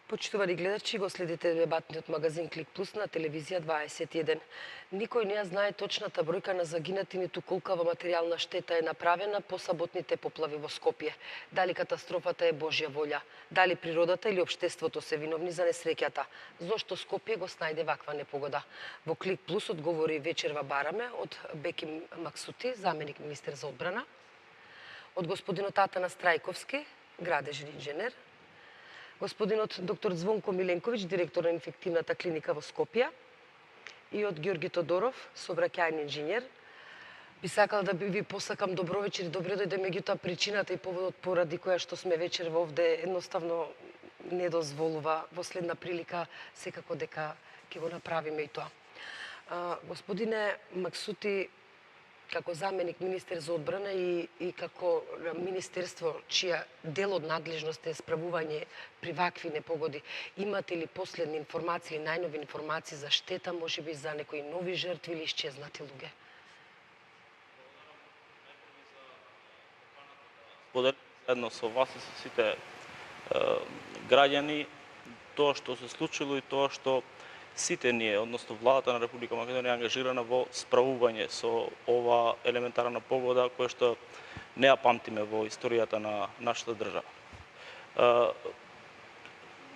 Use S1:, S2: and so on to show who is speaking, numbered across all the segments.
S1: Почитувани гледачи, го следите дебатниот магазин Клик Плюс на телевизија 21. Никој не ја знае точната бројка на загинати, ниту колкава материјална штета е направена по саботните поплави во Скопје. Дали катастрофата е Божја волја, дали природата или општеството се виновни за несреќата? Зошто Скопје го снајде ваква непогода? Во Клик Плюс одговори вечерва бараме од Беким Максути, заменик министер за одбрана, од господинот Атанас Трајковски, градежен инженер, господинот доктор Звонко Миленковиќ, директор на инфективната клиника во Скопје, и од Ѓорги Тодоров, сообраќајен инженер. Би сакала да ви посакам добро вечер и добре дојде, меѓутоа причината и поводот поради која што сме вечерва овде едноставно не дозволува. Во следна прилика секако дека ќе го направиме и тоа. Господине Максути, како заменик министер за одбрана и како министерство чија дел од надлежност е справување при вакви непогоди, имате ли последни информации или најнови информации за штета, можеби за некои нови жртви или исчезнати луѓе?
S2: Споделам заедно со вас и со сите граѓани тоа што се случило и тоа што сите ние, односно владата на Република Македонија е ангажирана во справување со ова елементарна погода која што не ја памтиме во историјата на нашата држава.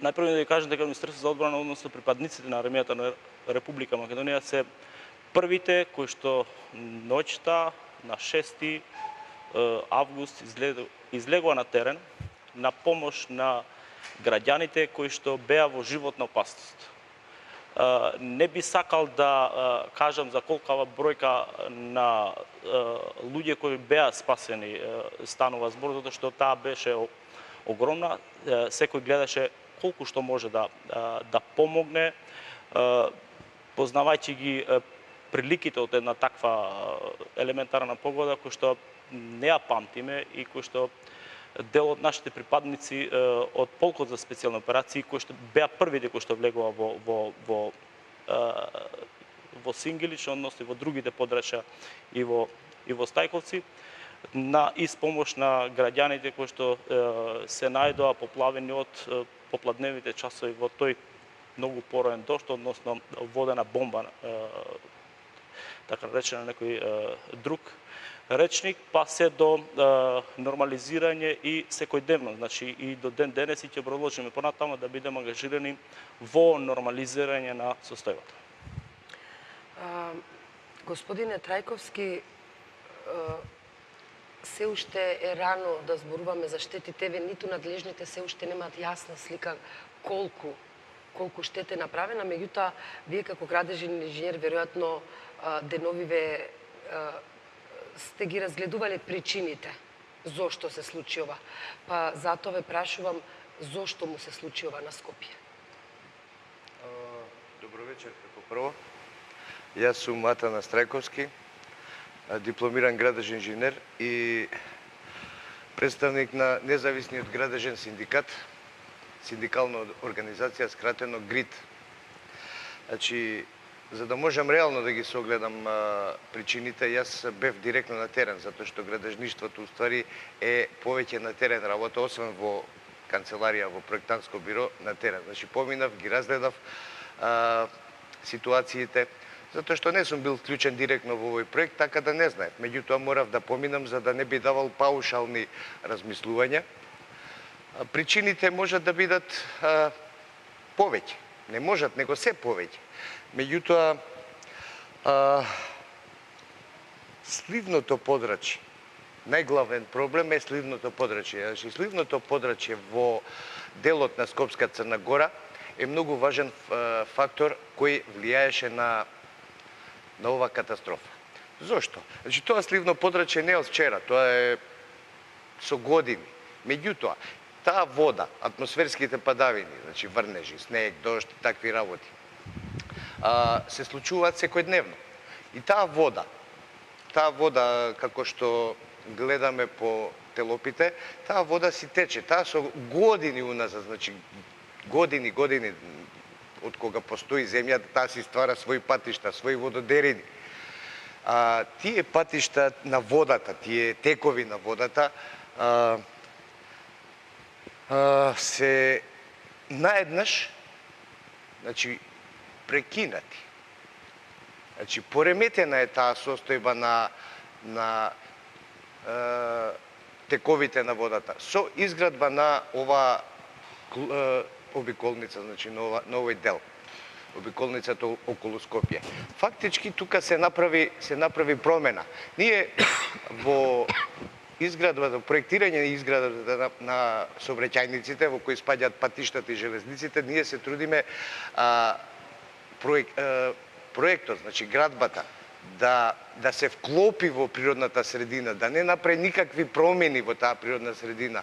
S2: Најпрво да ви кажам дека Министерството за одбрана, односно припадниците на армијата на Република Македонија се првите кои што ноќта на 6 август излегува на терен на помош на граѓаните кои што беа во животна опасност. Не би сакал да кажам за колкава бројка на луѓе кои беа спасени станува збор, затоа што таа беше огромна. Секој гледаше колку што може да помогне, познавајќи ги приликите од една таква елементарна погода која што не ја памтиме и кој што дел од нашите припадници од полкот за специјални операции кои што беа првите кои што влегува во Сингелич, односно во другите подрачја и во Стајковци, на испомош на граѓаните кои што се најдоа поплавени од попладневните часови во тој многу пороен дожд, односно водена бомба, така речена некој друг речник, па се до нормализирање и секојдневно, значи и до ден денес и ќе продолжиме понатаму да бидеме ангажирани во нормализирање на состојбата.
S1: Господине Трајковски, се уште е рано да зборуваме за штетите, ниту надлежните се уште немаат јасна слика колку штета е направена, меѓутоа вие како градежен инженер веројатно деновиве сте ги разгледувале причините зошто се случи ова. Па затоа ве прашувам зошто му се случи ова на Скопје.
S3: Добро вечер како прво. Јас сум Атанас Трајковски, дипломиран градежен инженер и представник на независниот градежен синдикат, синдикална организација скратено ГРИД. Значи, за да можам реално да ги согледам причините, јас бев директно на терен, затоа што градежништвото уствари е повеќе на терен работа, освен во канцеларија, во проектантско биро, на терен. Значи, поминав, ги разгледав ситуациите, затоа што не сум бил вклучен директно во овој проект, така да не знаев. Меѓутоа морав да поминам за да не би давал паушални размислувања. Причините можат да бидат повеќе. Не можат, него се повеќе. Меѓутоа, сливното подрачје, најглавен проблем е сливното подрачје. Сливното подрачје во делот на Скопска Црна Гора е многу важен фактор кој влијаеше на ова катастрофа. Зошто? Значи, тоа сливно подрачје не е од вчера, тоа е со години. Меѓутоа, таа вода, атмосферските падавини, значи врнежи, снег, дожд и такви работи, се случуваат секојдневно. И таа вода, како што гледаме по телопите, таа вода си тече, таа со години уназад, значи години, од кога постои земјата, таа си ствара своји патишта, своји вододерини. Тие патишта на водата, тие текови на водата, се наеднаш, значи, прекинати. Значи, пореметена е таа состојба на тековите на водата со изградба на ова обиколница, значи на овој дел, обиколницата околу Скопје. Фактички тука се направи промена. Ние во изградбата, проектирање и изградбата на сообраќајниците во кои спаѓаат патиштата и железниците, ние се трудиме проектот, значи градбата, да се вклопи во природната средина, да не направи никакви промени во таа природна средина.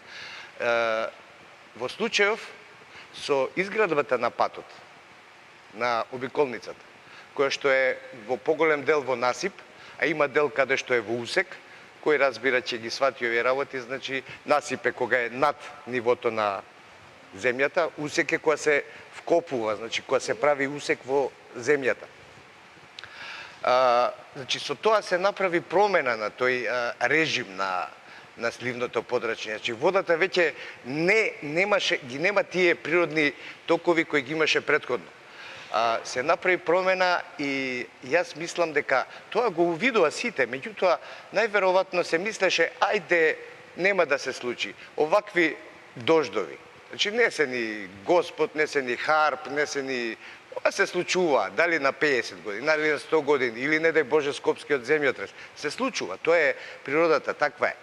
S3: Во случајов со изградбата на патот, на обиколницата, која што е во поголем дел во насип, а има дел каде што е во усек, кој разбира ќе ги свати овие работи, значи насип е кога е над нивото на земјата, усек е кога се вкопува, значи кога се прави усек во земјата. Значи со тоа се направи промена на тој режим на сливното подрачје. Значи водата веќе нема тие природни токови кои ги имаше претходно. Се направи промена и јас мислам дека тоа го увидува сите, меѓутоа најверојатно се мислеше ајде нема да се случи овакви дождови. Значи не се ни Господ, не се ни харп, не се ни ова се случува, дали на 50 години, дали на 100 години, или не дај Боже Скопскиот земјотрес. Се случува, тоа е природата, таква е.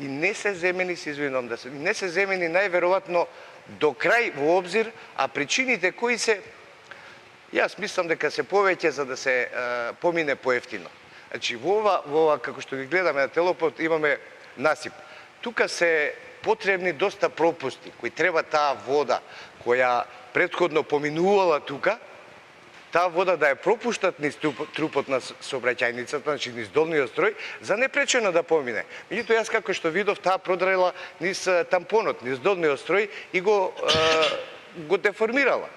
S3: И не се земени, се извинувам, не се земени најверојатно до крај во обзир, а причините кои се, јас мислам дека се повеќе за да се помине поевтино. Значи во ова како што ги гледаме на телопот имаме насип. Тука се потребни доста пропусти кои треба таа вода која претходно поминувала тука, таа вода да ја пропуштат низ трупот на сообраќајницата, значи низ долниот строј, за непречено да помине. Меѓутоа јас како што видов, таа продрела низ тампонот, низ долниот строј и го деформирала,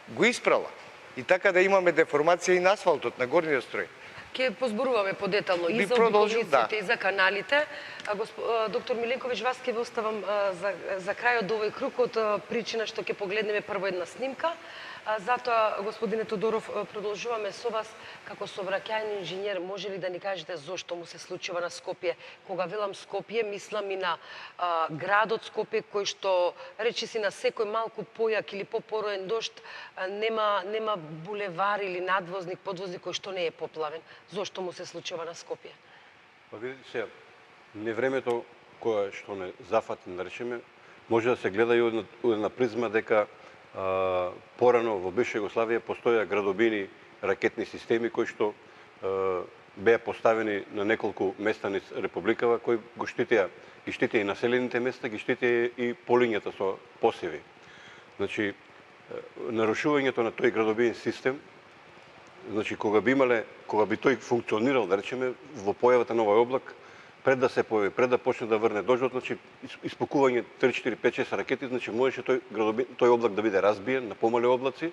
S3: го испрала. И така да имаме деформација и на асфалтот, на горниот строј.
S1: Ке позборуваме подетално и за обиколниците, и за каналите. Доктор Миленковиќ, вас ке ве оставам за крајот до овој круг од причина што ќе погледнеме прво една снимка. Затоа, господине Тодоров, продолжуваме со вас како сообраќајни инженер. Може ли да ни кажете зошто му се случува на Скопје? Кога велам Скопје, мислам и на градот Скопје, кој што, речиси, на секој малку појак или попороен дожд нема булевар или надвозник, подвозник кој што не е поплавен. Зошто му се случува на Скопје?
S4: Па видите се, невремето кое што не зафати, наречеме, може да се гледа и од една призма дека порано во бивша Југославија постоја градобини ракетни системи кои што беа поставени на неколку места низ републикава кои го штитеа и населените места, ги штитеа и полињата со посеви. Значи нарушувањето на тој градобин систем, значи кога би тој функционирал, да речеме, во појавата на овој облак, пред да се појави, пред да почне да врне дождот, значи испукување 3, 4, 5, 6 ракети, значи можеше тој облак да биде разбиен на помали облаци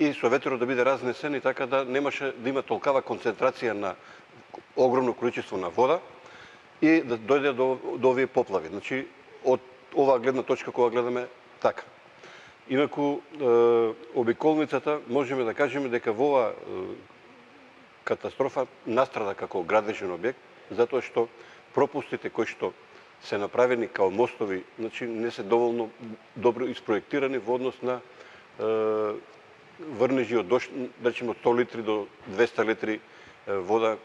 S4: и со ветерот да биде разнесен и така да немаше да има толкава концентрација на огромно количество на вода и да дојде до овие поплави. Значи од оваа гледна точка кога гледаме така. Инаку обиколницата можеме да кажеме дека во оваа катастрофа настрада како градежен објект, затоа што пропустите кои што се направени као мостови, значи не се доволно добро испроектирани во однос на врнежи од дожд, да речеме од 100 литри до 200 литри вода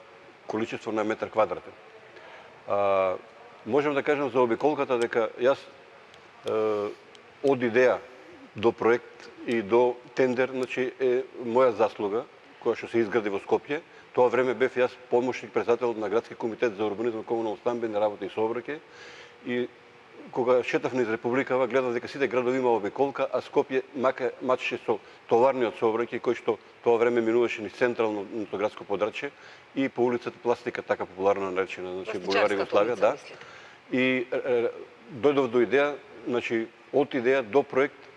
S4: количество на метар квадратен. Можем да кажем за обиколката дека јас од идеја до проект и до тендер, значи е моја заслуга која што се изгради во Скопје. Тоа време бев јас помошник председател на градски комитет за урбанизам, комунално-стамбени работи и сообраќај и кога шетав низ републикава гледав дека сите градови има обиколка, а Скопје мачеше со товарниот сообраќај кој што тоа време минуваше низ централното градско подрачје и по улицата Пластика, така популарно наречена, значи булевар Југославија, да. И дојдов до идеја, значи од идеја до проект,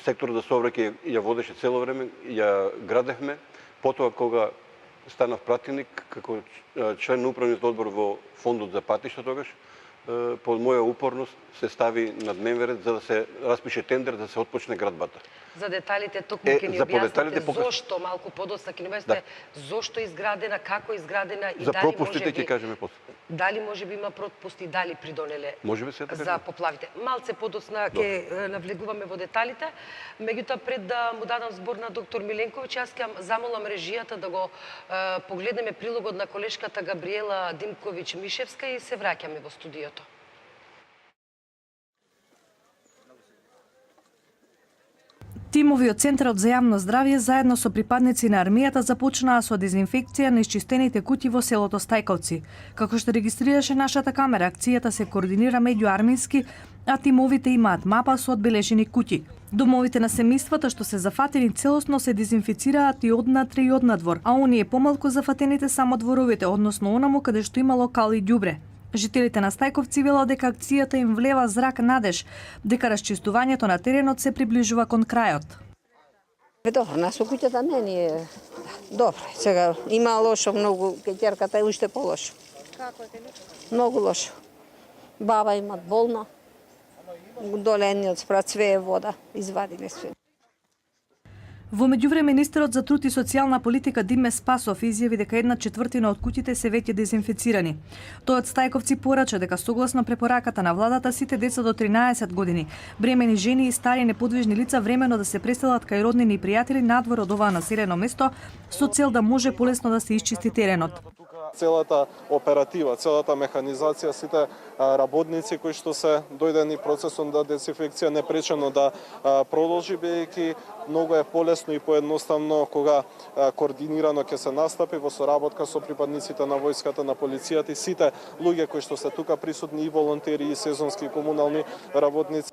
S4: секторот за сообраќај ја водеше цело време, ја градевме. Потоа кога станав пратеник како член на управниот одбор во фондот за патишта тогаш, по моја упорност се стави на дневен ред за да се распише тендер да се отпочне градбата.
S1: За деталите токму ќе ни
S4: за по деталите
S1: објасните
S4: покажа.
S1: зошто малку подоцна ќе ни објасните зошто е изградена, како е изградена и
S4: За
S1: дали
S4: пропустите ќе кажеме после.
S1: дали можеби има пропусти, дали придонеле
S4: Можеби се да
S1: за
S4: кажеме.
S1: поплавите. Малце подоцна ќе навлегуваме во деталите, меѓутоа пред да му дадам збор на доктор Миленковиќ, јас ќе замолам режијата да го погледнеме прилогот на колешката Габриела Димковиќ-Мишевска и се враќаме во студиото.
S5: Тимови од Центарот за јавно здравје заедно со припадници на армијата започнаа со дезинфекција на исчистените куќи во селото Стајковци. Како што регистрираше нашата камера, акцијата се координира меѓуармијски, а тимовите имаат мапа со одбележени куќи. Домовите на семејствата што се зафатени целосно се дезинфицираат и однатре и однадвор, а оние помалку зафатените само дворовите, односно онаму каде што има локал и ѓубре. Жителите на Стајковци велат дека акцијата им влева зрак надеж, дека расчистувањето на теренот се приближува кон крајот.
S6: Добро, нас у куќата не ни е добро. Сега има лошо многу, кеќерката е уште полошо.
S7: Како е тебе?
S6: Многу лошо. Баба има болна. Доле едниот спрат све е вода, извадиле све.
S5: Во меѓувреме министерот за труд и социјална политика Диме Спасов изјави дека 1/4 од куќите се веќе дезинфицирани. Тој од Стајковци порача дека согласно препораката на владата сите деца до 13 години, бремени жени и стари неподвижни лица времено да се преселат кај роднини и пријатели надвор од оваа населено место со цел да може полесно да се исчисти теренот.
S8: Целата оператива, целата механизација, сите работници кои што се дојдени процесот на дезинфекција непречено да продолжи, бидејќи многу е полесно и поедноставно кога координирано ќе се настапи во соработка со припадниците на војската, на полицијата и сите луѓе кои што се тука присутни, и волонтери, и сезонски комунални работници.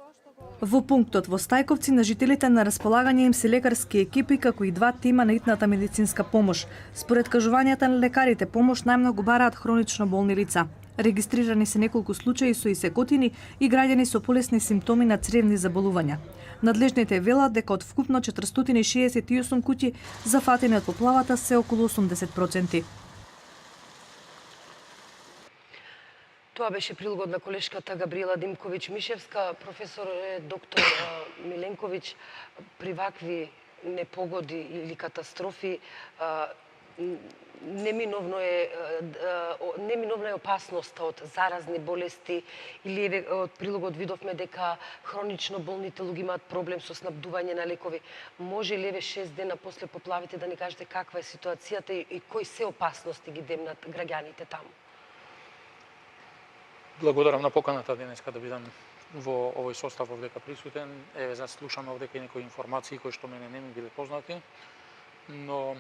S5: Во пунктот во Стајковци на жителите на располагање им се лекарски екипи како и 2 тима на итната медицинска помош. Според кажувањата на лекарите, помош најмногу бараат хронично болни лица. Регистрирани се неколку случаи со исекотини и граѓани со полесни симптоми на цревни заболувања. Надлежните велат дека од вкупно 468 куќи зафатени од поплавата се околу 80%.
S1: Тоа беше прилогот на колешката Габриела Димковиќ-Мишевска. Професор доктор Миленковиќ, при вакви непогоди или катастрофи неминовна е опасноста од заразни болести или од прилогот видовме дека хронично болните луѓе имаат проблем со снабдување на лекови. Може ли 6 дена после поплавите да ни кажете каква е ситуацијата и кои се опасности ги демнат граѓаните таму?
S9: Благодарам на поканата денеска да бидам во овој состав овдека присутен. Еве, заслушаме овдека и некои информации кои што мене не ми биле познати, но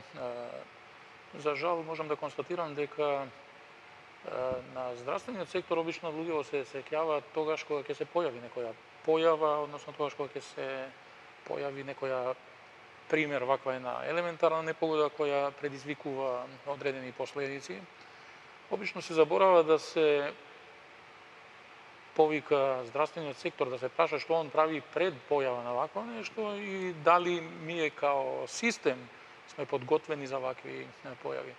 S9: за жал можам да констатирам дека на здравствениот сектор обично луѓето се сеќаваат тогаш кога ќе се појави некоја појава, односно тогаш кога ќе се појави некоја пример ваква една елементарна непогода која предизвикува одредени последици. Обично се заборава да се повика здравствениот сектор, да се праша што он прави пред појава на вакво нешто и дали ние као систем сме подготвени за вакви појави.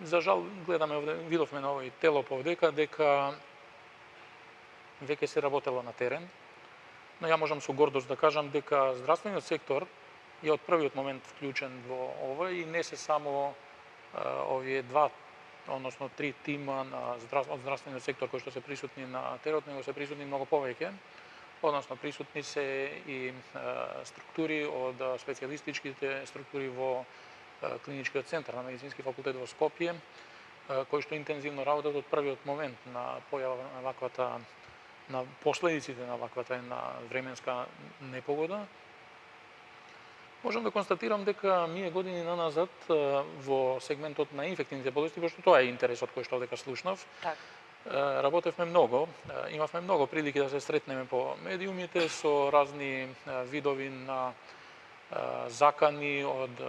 S9: За жал гледаме овде, видовме на овој телоп овдека дека веќе се работело на терен, но ја можам со гордост да кажам дека здравствениот сектор е од првиот момент вклучен во ова и не се само овие два, односно 3 тима од здравствениот сектор кои што се присутни на теренот, него се присутни многу повеќе. Односно присутни се и структури од специјалистичките структури во клиничкиот центар на медицински факултет во Скопје, кои што интензивно работат од првиот момент на појава на ваквата, на последиците на ваквата една временска непогода. Можам да констатирам дека ние години наназад во сегментот на инфективните болести, пошто тоа е интересот кој што дека слушнав, работевме многу, имавме многу прилики да се сретнеме по медиумите со разни видови на закани од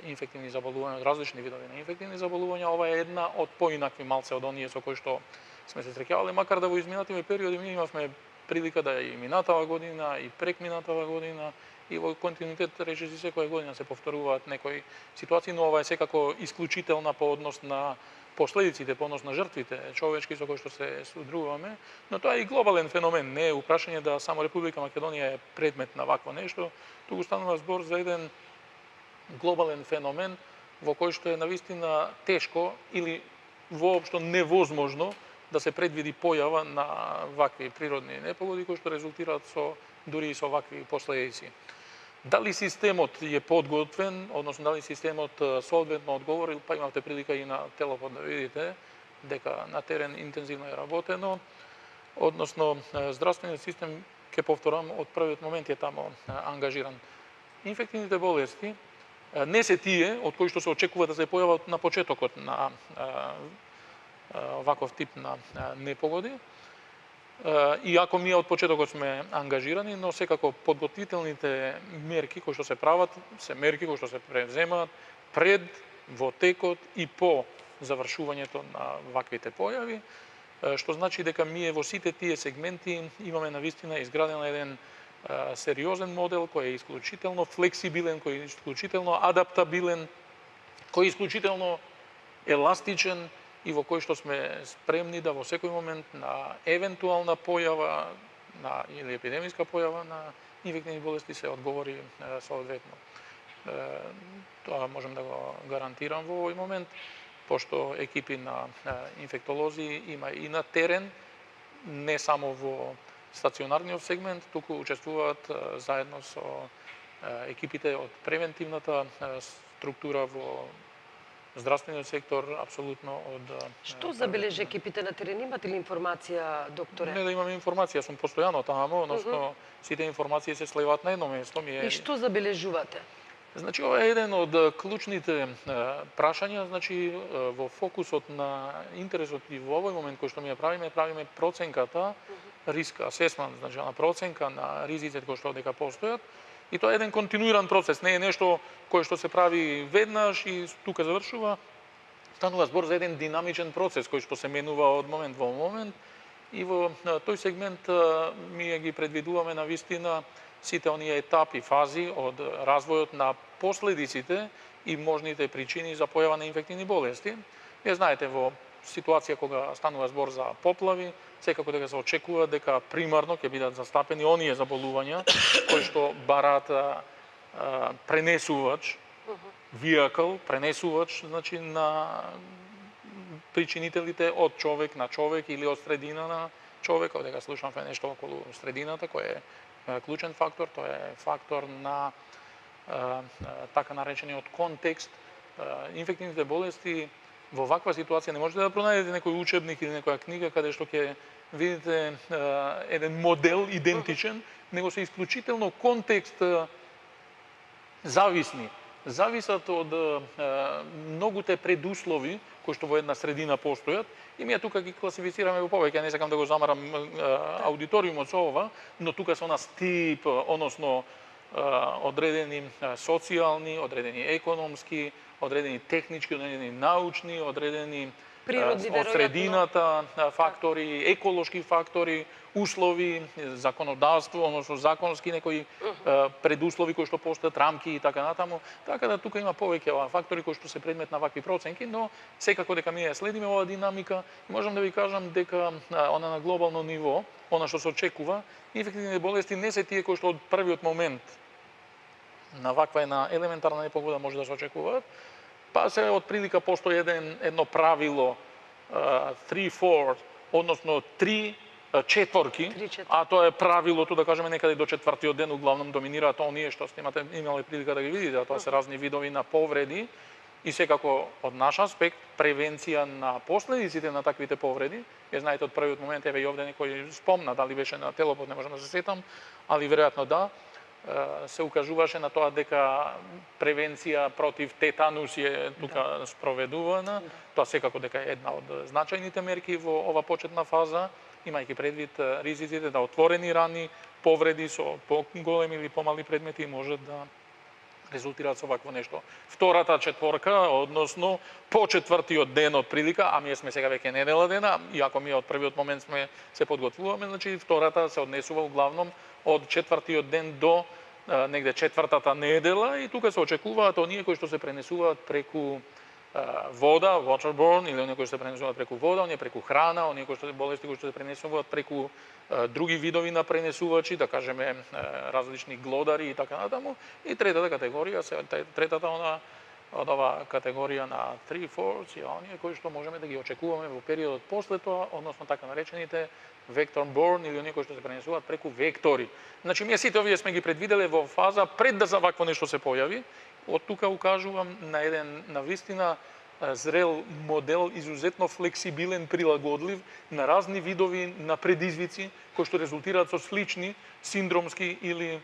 S9: инфективни заболувања, од различни видови на инфективни заболувања. Ова е една од поинакви малце од оние со кои што сме се среќавале, макар да во изминативни периоди ние имавме прилика да и минатава година, и прекминатава година, и во континуитет речиси секоја година се повторуваат некои ситуации, но ова е секако исклучителна по однос на последиците, односно жртвите човечки со кои што се судруваме, но тоа е и глобален феномен, не е упрашање да само Република Македонија е предмет на вакво нешто, туку станува збор за еден глобален феномен во кој што е навистина тешко или воопшто невозможно да се предвиди појава на вакви природни непогоди кои што резултираат со дури и со вакви последици. Дали системот е подготвен, односно дали системот соодветно одговорил, па имавте прилика и на Телопод да видите дека на терен интензивно е работено, односно здравствениот систем, ќе повторам, од првиот момент е тамо ангажиран. Инфективните болести не се тие од кои што се очекува да се појават на почетокот на ваков тип на непогоди. Иако ние од почетокот сме ангажирани, но секако подготвителните мерки кои што се прават, се мерки кои што се преземаат пред, во текот и по завршувањето на ваквите појави, што значи дека ние во сите тие сегменти имаме навистина изграден еден сериозен модел кој е исклучително флексибилен, кој е исклучително адаптабилен, кој е исклучително еластичен и во кој што сме спремни да во секој момент на евентуална појава или епидемиска појава на инфективни болести се одговори соодветно. Тоа можем да го гарантирам во овој момент, пошто екипи на инфектолози има и на терен, не само во стационарниот сегмент, туку учествуваат заедно со екипите од превентивната структура во здравствениот сектор, апсолутно од...
S1: Што забележи екипите на терен? Имате ли информација, докторе?
S9: Не да имаме информација, сум постојано таму, односно сите информации се слеваат на едно место.
S1: И што забележувате?
S9: Значи, ова е еден од клучните прашања, значи, во фокусот на интересот и во овој момент кој што ми ја правиме проценката, риск асесмент, значи, на проценка на ризиците кои што дека постојат, и тоа е еден континуиран процес, не е нешто кое што се прави веднаш и тука завршува. Станува збор за еден динамичен процес кој што се менува од момент во момент и во тој сегмент ние ги предвидуваме на вистина сите оние етапи, фази од развојот на последиците и можните причини за појава на инфективни болести. Вие знаете, во ситуација кога станува збор за поплави, секако дека се очекува дека примарно ќе бидат застапени оние заболувања кои што бараат пренесувач, vehicle, пренесувач, значи на причинителите од човек на човек или од средина на човек, дека слушаме нешто околу средината кој е клучен фактор, тоа е фактор на така наречениот контекст. Инфективните болести во ваква ситуација не можете да пронајдете некој учебник или некоја книга каде што ќе видите еден модел идентичен, него се исклучително контекст зависни. Зависат од многуте предуслови кои што во една средина постојат и ние тука ги класифицираме во повеќе, не сакам да го замарам аудиториумот со ова, но тука се нас тип, односно одредени социјални, одредени економски, одредени технички, одредени научни, одредени од средината фактори, еколошки фактори, услови, законодавство, односно законски некои предуслови кои што постојат, рамки и така натаму. Така да тука има повеќе фактори кои што се предмет на вакви проценки, но секако дека ние следиме оваа динамика, можам да ви кажам дека она на глобално ниво, она што се очекува, инфективните болести не се тие кои што од првиот момент на ваква една елементарна непогода може да се очекуваат, па се од прилика постои едно правило 3-4, односно 3 четворки, а тоа е правилото, да кажеме, некаде до четвртиот ден углавном доминираат оние што сте имале прилика да ги видите, а тоа се разни видови на повреди и секако од наш аспект превенција на последиците на таквите повреди. Ја знаете од првиот момент, еве и овде некој спомна, дали беше на Телопод, не можам да се сетам, али веројатно да, се укажуваше на тоа дека превенција против тетанус е тука спроведувана. Тоа секако дека е една од значајните мерки во ова почетна фаза, имајќи предвид ризиците да отворени рани, повреди со поголеми или помали предмети можат да резултираат со вакво нешто. Втората четворка, односно по четвртиот ден од прилика, а ние сме сега веќе недела дена, иако ние од првиот момент се подготвуваме, значи втората се однесува углавном од четвртиот ден до негде четвртата недела и тука се очекуваат оние кои што се пренесуваат преку вода, waterborne, или оние кои што се пренесуваат преку вода, оние преку храна, оние кои што болести кои што се пренесуваат преку други видови на пренесувачи, да кажеме различни глодари и така натаму. И третата категорија се третата од ова категорија на 3/4 и оние кои што можеме да ги очекуваме во периодот после тоа, односно така наречените vector-borne или оние кои што се пренесуваат преку вектори. Значи, ние сите овие сме ги предвиделе во фаза пред да за вакво нешто се појави. Од тука укажувам на еден навистина зрел модел, изузетно флексибилен, прилагодлив на разни видови на предизвици кои што резултираат со слични синдромски или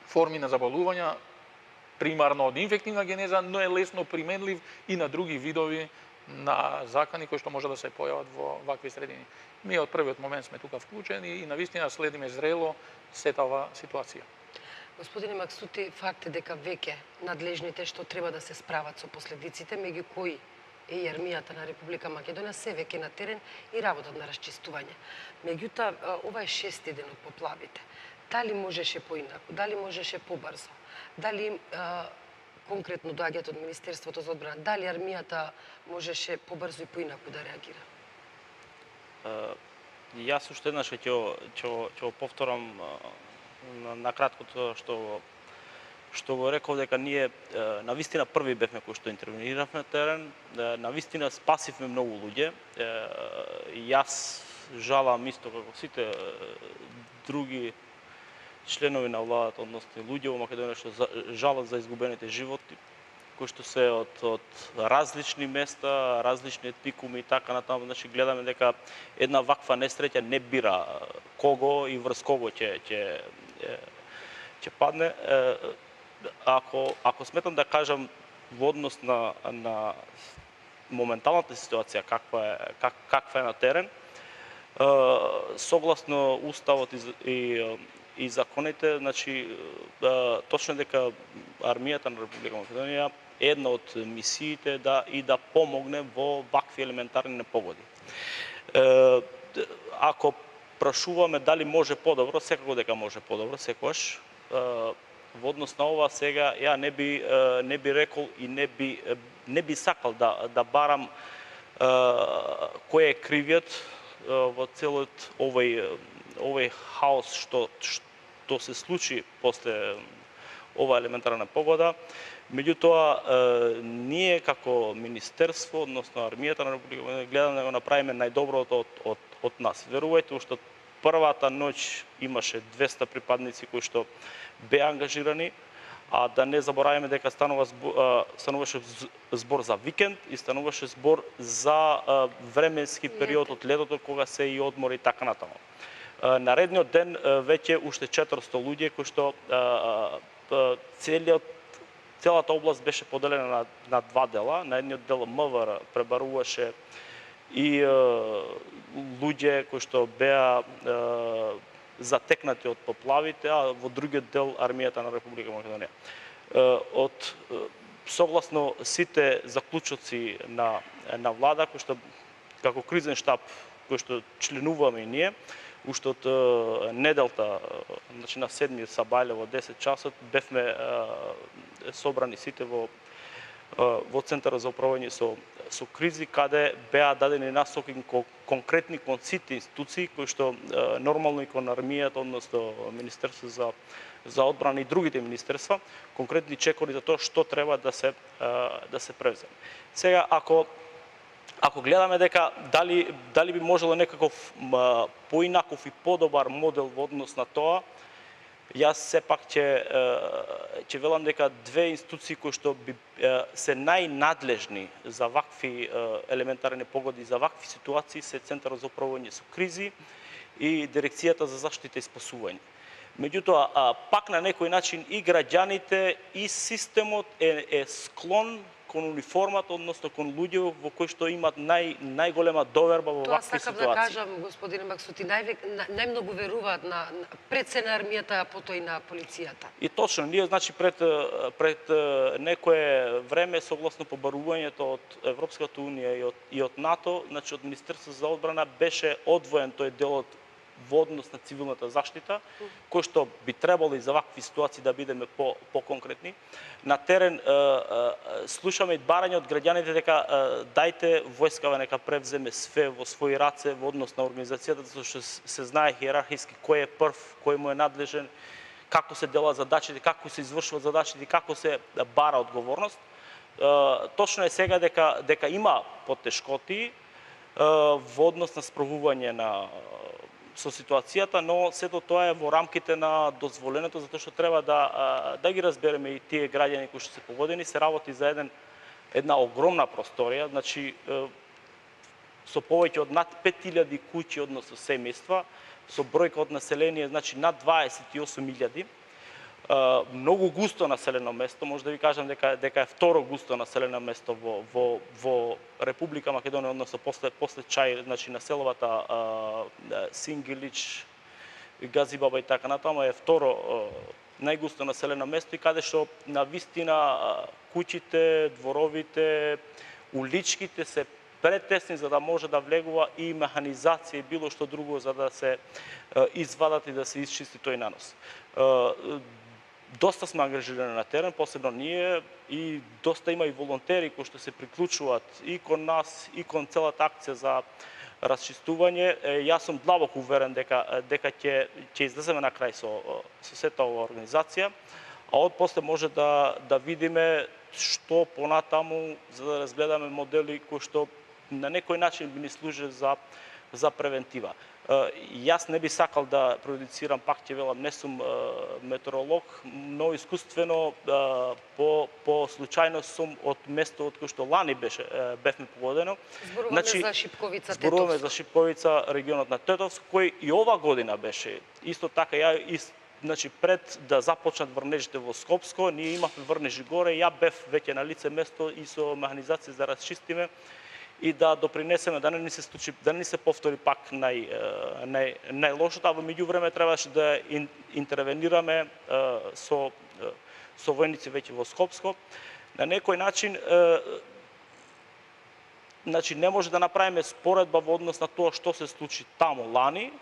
S9: форми на заболувања, примарно од инфективна генеза, но е лесно применлив и на други видови на закани кои што може да се појават во вакви средини. Ние од првиот момент сме тука вклучени и навистина следиме зрело сета ова ситуација.
S1: Господине Максути, факт е дека веќе надлежните што треба да се справат со последиците, меѓу кои е и армијата на Република Македонија, се веќе на терен и работат на расчистување. Меѓутоа, ова е 6-ти ден од поплавите. Дали можеше поинаку, дали можеше побрзо, дали конкретно доаѓаат од Министерството за одбрана, дали армијата можеше побрзо и поинаку да реагира?
S2: Јас уште еднаш ќе повторам на краткото што го реков, дека ние навистина први бевме кои што интервениравме на терен, навистина спасивме многу луѓе. Јас жалам исто како сите други членови на владата, односно луѓе во Македонија што жалат за изгубените животи, кои што се од различни места, различни етникуми и така натаму. Значи гледаме дека една ваква несреќа не бира кого и врз кого ќе падне. Ако сметам да кажам во однос на моменталната ситуација каква е на терен, согласно уставот и законите, значи точно дека армијата на Република Македонија е една од мисиите да помогне во вакви елементарни непогоди. Ако прашуваме дали може подобро, секако дека може подобро, секогаш. Во однос на ова сега ја не би рекол и не би сакал да барам кој е кривиот во целиот овој хаос што се случи после ова елементарна погода. Меѓутоа, ние како Министерство, односно армијата на Република Македонија, гледаме да го направиме најдоброто од нас. Верувајте, уште првата ноќ имаше 200 припадници кои што беа ангажирани, а да не забораваме дека стануваше збор за викенд и стануваше збор за временски период од летото кога се и одмори и така натаму. Наредниот ден веќе уште 400 луѓе кои што целата област беше поделена на два дела. На едниот дел МВР пребаруваше и луѓе кои што беа затекнати од поплавите, а во другиот дел армијата на Република Македонија. Согласно сите заклучоци на влада, кои што како кризен штаб кој што членуваме и ние, уште од неделта, значи на 7 сабајле во 10 часот, бевме собрани сите во Центарот за управување со кризи, каде беа дадени насоки конкретни кон сите институции кои што нормално и кон армијата, односно Министерство за одбрана и другите министерства, конкретни чекори за тоа што треба да се превземе. Сега, ако гледаме дека дали би можело некаков поинаков и подобар модел во однос на тоа, јас сепак ќе велам дека две институции кои што се најнадлежни за вакви елементарни погоди, за вакви ситуации се Центарот за управување со кризи и Дирекцијата за заштита и спасување. Меѓутоа, пак на некој начин и граѓаните и системот е склон кон униформата, односно кон луѓе во кои што имаат најголема доверба во вакви ситуации.
S1: Тоа сакам да кажам, господине Максути, најмногу веруваат пред се на армијата, а потоа и на полицијата.
S2: И точно, ние значи пред некое време, согласно побарувањето од Европската унија и од НАТО, значи од Министерството за одбрана беше одвоен тој дел од во однос на цивилната заштита, кој што би требало и за вакви ситуации да бидеме по-конкретни. На терен слушаме и барање од граѓаните дека дајте војскава нека превземе све во своји раце во однос на организацијата, затоа што се знае иерархиски кој е прв, кој му е надлежен, како се делат задачите, како се извршуваат задачите, како се бара одговорност. Точно е сега дека има потешкоти во однос на справување со ситуацијата, но сето тоа е во рамките на дозволеното, затоа што треба да ги разбереме и тие граѓани кои што се погодени. Се работи за една огромна просторија, значи со повеќе од над 5000 куќи, односно семејства, со бројка од население, значи над 28.000. Многу густо населено место, може да ви кажам дека е второ густо населено место во Република Македонија, односно после Чај, значи населовата Сингилич, Газибаба и така натаму е второ најгусто населено место и каде што на вистина куќите, дворовите, уличките се претесни за да може да влегува и механизација и било што друго за да се извадат и да се исчисти тој нанос. Доста сме ангажирани на терен, посебно ние, и доста има и волонтери кои што се приклучуваат и кон нас, и кон целата акција за расчистување. Јас сум длабоко уверен дека ќе излеземе на крај со сета ова организација, а од после може да видиме што понатаму за да разгледаме модели кои што на некој начин би ни служи за превентива. Јас не би сакал да прejudicирам, пак ќе велам, не сум метеоролог, но искуствено по случајност сум од место од кој што лани бевме погодено.
S1: Зборуваме за Шипковица, Тетовско.
S2: Зборуваме за Шипковица, регионот на Тетовско, кој и ова година беше исто така. Значи пред да започнат врнежите во Скопско, ние имавме врнежи горе, ја бев веќе на лице место и со механизација да расчистиме и да допринесеме да не ни се случи, да не ни се повтори пак најлошото, а во меѓувреме требаше да интервенираме со војници веќе во Скопско. На некој начин значи не може да направиме споредба во однос на тоа што се случи таму лани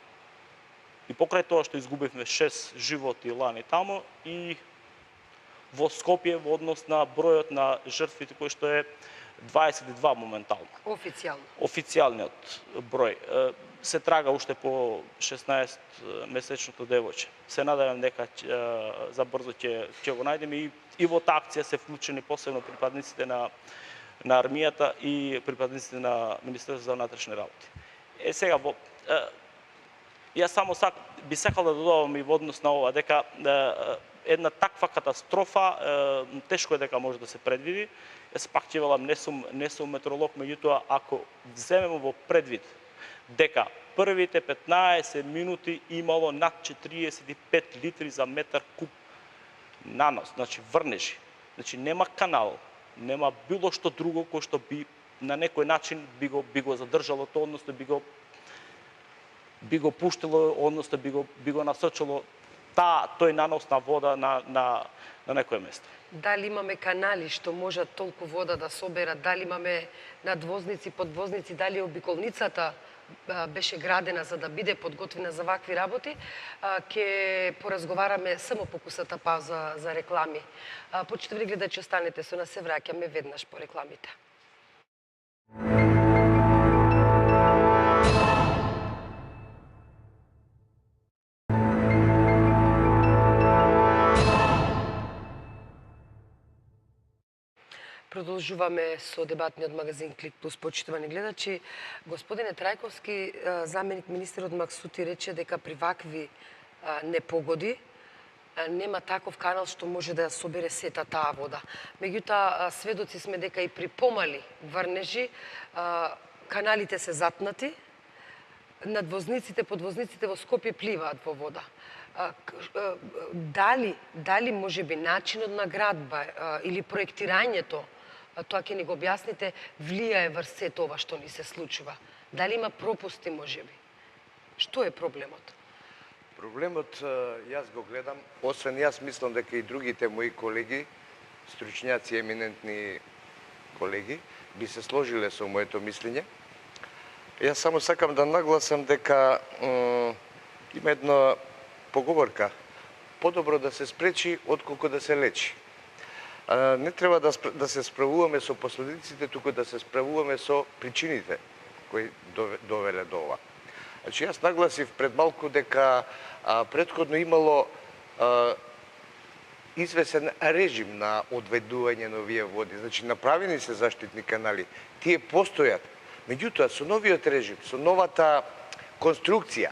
S2: и покрај тоа што изгубивме 6 животи лани таму и во Скопје во однос на бројот на жртвите кој што е 22 моментално. Официјалниот број. Се трага уште по 16-месечното девојче. Се надевам дека забрзо ќе го најдеме и во таа акција се вклучени посебно припадниците на армијата и припадниците на Министерството за внатрешни работи. Сега јас само би сакал да додавам и во однос на ова дека една таква катастрофа тешко е дека може да се предвиди. Јас пак ќе велам, не сум метеоролог, меѓутоа ако земеме во предвид дека првите 15 минути имало над 45 литри за метар куб нанос, значи врнежи. Значи нема канал, нема било што друго кој што би на некој начин би го задржало тоа, односно би го пуштило, односно би го насочило тој нанос на вода на некој место.
S1: Дали имаме канали што можат толку вода да соберат, дали имаме надвозници, подвозници, дали обиколницата беше градена за да биде подготвена за вакви работи, ќе поразговараме само по кусата пауза за реклами. Почитувани гледачи, останете со нас, се враќаме веднаш по рекламите. Продолжуваме со дебатниот магазин Клик Плюс, почитувани гледачи. Господине Трајковски, заменик министерот Максути рече дека при вакви непогоди нема таков канал што може да ја собере сета таа вода. Меѓутоа, сведоци сме дека и при помали врнежи каналите се затнати, надвозниците, подвозниците во Скопје пливаат во вода. Дали можеби начинот на градба или проектирањето, тоа ќе ни го објасните, влијае врз сето ова што ни се случува? Дали има пропусти можеби? Што е проблемот?
S3: Проблемот, јас го гледам, освен јас мислам дека и другите мои колеги, стручњаци, еминентни колеги, би се сложиле со моето мислење. Јас само сакам да нагласам дека Има една поговорка: подобро да се спречи отколку да се лечи. Не треба да се справуваме со последиците, туку да се справуваме со причините кои довеле до ова. Значи, јас нагласив пред малку дека претходно имало извесен режим на одведување на овие води. Значи, направени се заштитни канали, тие постојат. Меѓутоа, со новиот режим, со новата конструкција,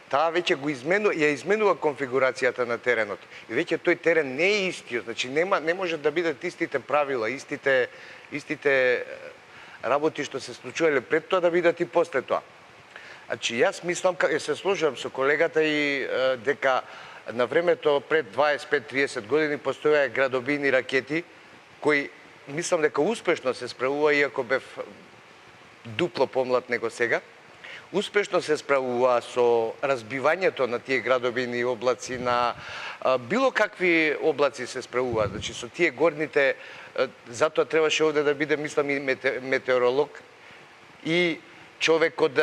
S3: таа веќе ја изменува конфигурацијата на теренот. И веќе тој терен не е истиот, значи не може да бидат истите правила, истите работи што се случувале пред тоа да бидат и после тоа. Значи, јас мислам, се сложувам со колегата и дека на времето пред 25-30 години постојаа градобини ракети кои мислам дека успешно се справува, иако бев дупло помлад него сега. Успешно се справува со разбивањето на тие градобини облаци, на било какви облаци се справува. Значи, со тие горните, затоа требаше овде да биде, мислам, и метеоролог и човек од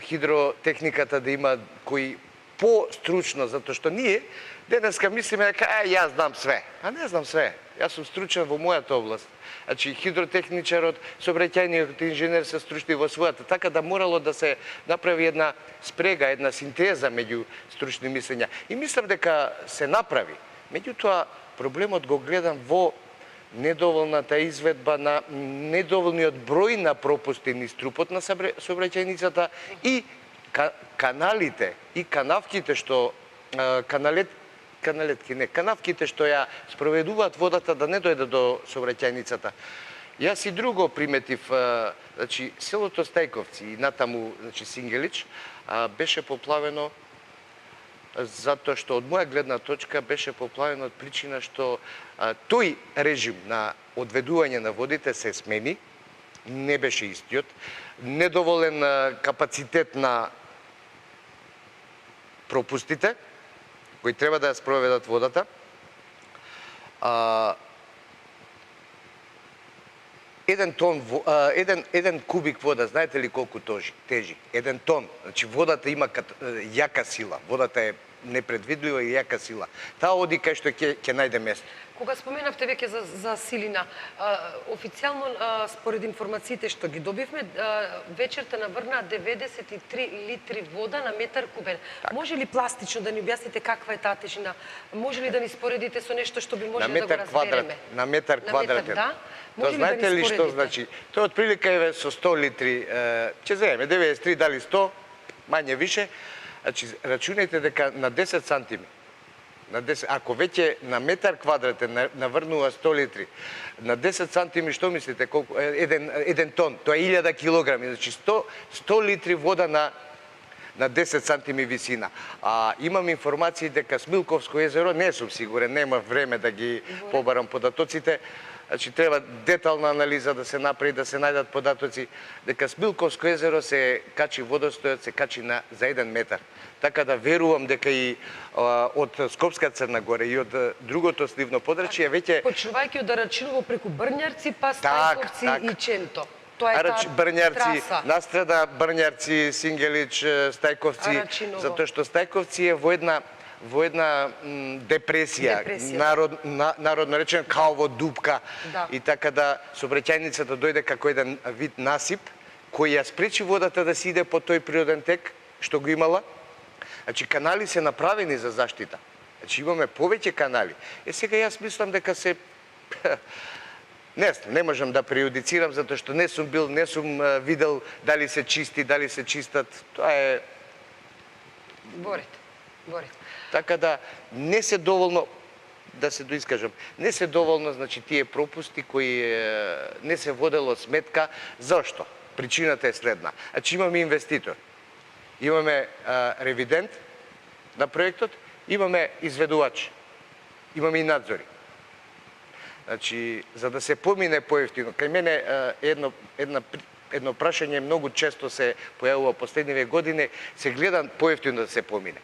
S3: хидротехниката да има кои по-стручно, затоа што ние денеска мислиме дека јас знам све. А не знам све. Јас сум стручен во мојата област. Значи, хидротехничарот, сообраќајниот инженер се стручни во својата, така да морало да се направи една спрега, една синтеза меѓу стручни мислења. И мислам дека се направи. Меѓутоа, проблемот го гледам во недоволната изведба на недоволниот број на пропусти низ трупот на сообраќајницата и каналите и канавките што канавките што ја спроведуваат водата да не дојде до сообраќајницата. Јас и друго приметив, значи селото Стајковци и натаму, значи Сингелич, беше поплавено затоа што од моја гледна точка беше поплавено од причина што тој режим на одведување на водите се смени, не беше истиот, недоволен капацитет на пропустите кои треба да ја спроведат водата. Еден кубик вода, знаете ли колку тежи? 1 тон. Значи водата има јака сила. Водата е непредвидлива и јака сила. Таа оди кај што ќе најде место.
S1: Кога споменавте веќе за силина, официјално според информациите што ги добивме, вечерта наврна 93 литри вода на метар кубен. Так. Може ли пластично да ни објасните каква е таа тежина? Може ли да ни споредите со нешто што би можеле да го разбереме?
S3: На метар квадратен.
S1: Да?
S3: То знаете ли што значи? Тоа отприлика е со 100 литри, ќе земеме 93 дали 100, мање више. Значи, рачунајте дека на 10 сантими, ако веќе на метар квадратен наврнува 100 литри, на 10 сантими, што мислите, колку, еден тон, тоа е 1000 килограми, значи 100 литри вода на 10 сантими висина. Имам информации дека Смилковско езеро, не сум сигурен, нема време да ги побарам податоците, значи треба детална анализа да се направи, да се најдат податоци, дека Смилковско езеро се качи водостојот, се качи за 1 метар. Така да верувам дека и од Скопска Црна Гора и од другото сливно подрачје веќе
S1: почнувајќи од Арачиново преку Брњарци, па Стајковци и Ченто. Тоа е таа
S3: Брњарци,
S1: траса.
S3: Настрада Брњарци, Сингелич, Стајковци, затоа што Стајковци е во една депресија. Народно речено као во дупка. Да. И така да сообраќајницата дојде како еден вид насип кој ја спречи водата да се иде по тој природен тек што го имала. Значи, канали се направени за заштита. Значи, имаме повеќе канали. Сега јас мислам дека се... Не можам да преюдицирам, затоа што не сум видел дали се чисти, дали се чистат. Тоа е...
S1: Борете.
S3: Така да, не се доволно, да се доискажам, не се доволно, значи, тие пропусти кои не се водело сметка. Зошто? Причината е следна. Значи, имаме инвеститор. Имаме ревидент на проектот, имаме изведувач, имаме и надзори. Значи, за да се помине поевтино, кај мене едно прашање многу често се појавува последниве години, се гледа поевтино да се помине.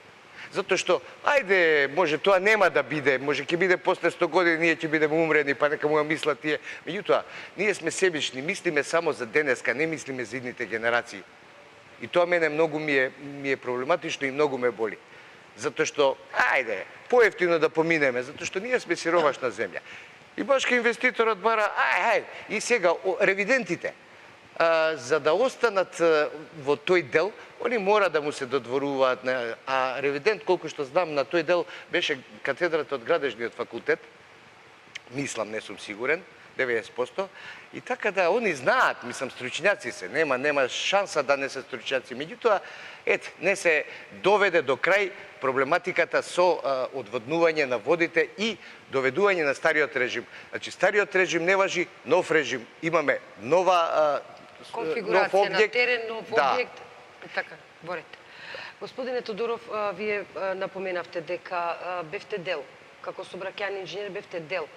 S3: Затоа што, ајде, може тоа нема да биде, може ќе биде после 100 години, ние ќе бидеме умрени, па нека му ја мислат тие. Меѓутоа, ние сме себични, мислиме само за денеска, не мислиме за идните генерации. И тоа мене многу ми е проблематично и многу ме боли. Затоа што, ајде, поевтино да поминеме, затоа што ние сме сиромашна земја. И башка инвеститорот бара, и сега ревидентите, за да останат во тој дел, они мора да му се додворуваат, а ревидент, колку што знам, на тој дел беше катедрата од Градежниот факултет, мислам, не сум сигурен, 90%, и така да они знаат, мислам, стручњаци се, нема шанса да не се стручњаци. Меѓутоа, не се доведе до крај проблематиката со одводнување на водите и доведување на стариот режим. Значи, стариот режим не важи, нов режим. Имаме нова
S1: конфигурација на терен, нов објект. Така, борете. Господине Тодоров, вие напоменавте дека бевте дел, како сообраќајен инженер бевте дел